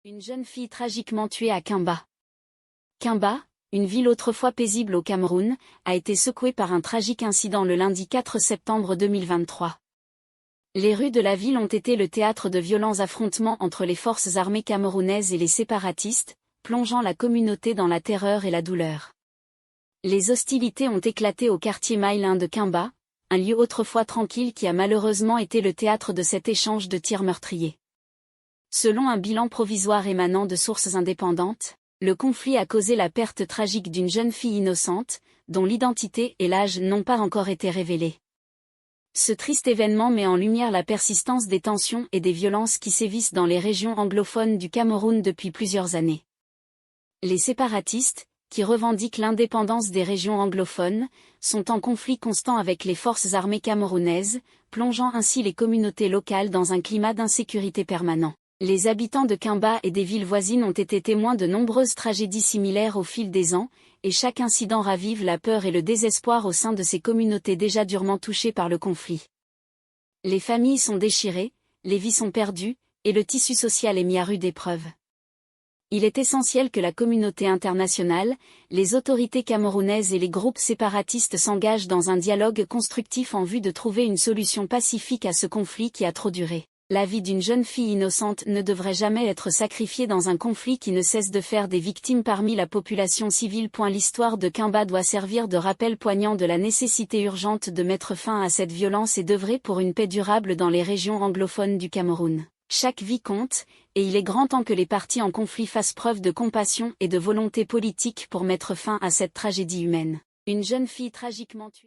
Une jeune fille tragiquement tuée à Kimba. Kimba, une ville autrefois paisible au Cameroun, a été secouée par un tragique incident le lundi 4 septembre 2023. Les rues de la ville ont été le théâtre de violents affrontements entre les forces armées camerounaises et les séparatistes, plongeant la communauté dans la terreur et la douleur. Les hostilités ont éclaté au quartier Mile 1 de Kimba, un lieu autrefois tranquille qui a malheureusement été le théâtre de cet échange de tirs meurtriers. Selon un bilan provisoire émanant de sources indépendantes, le conflit a causé la perte tragique d'une jeune fille innocente, dont l'identité et l'âge n'ont pas encore été révélés. Ce triste événement met en lumière la persistance des tensions et des violences qui sévissent dans les régions anglophones du Cameroun depuis plusieurs années. Les séparatistes, qui revendiquent l'indépendance des régions anglophones, sont en conflit constant avec les forces armées camerounaises, plongeant ainsi les communautés locales dans un climat d'insécurité permanent. Les habitants de Kimba et des villes voisines ont été témoins de nombreuses tragédies similaires au fil des ans, et chaque incident ravive la peur et le désespoir au sein de ces communautés déjà durement touchées par le conflit. Les familles sont déchirées, les vies sont perdues, et le tissu social est mis à rude épreuve. Il est essentiel que la communauté internationale, les autorités camerounaises et les groupes séparatistes s'engagent dans un dialogue constructif en vue de trouver une solution pacifique à ce conflit qui a trop duré. La vie d'une jeune fille innocente ne devrait jamais être sacrifiée dans un conflit qui ne cesse de faire des victimes parmi la population civile. L'histoire de Kimba doit servir de rappel poignant de la nécessité urgente de mettre fin à cette violence et d'œuvrer pour une paix durable dans les régions anglophones du Cameroun. Chaque vie compte, et il est grand temps que les parties en conflit fassent preuve de compassion et de volonté politique pour mettre fin à cette tragédie humaine. Une jeune fille tragiquement tuée.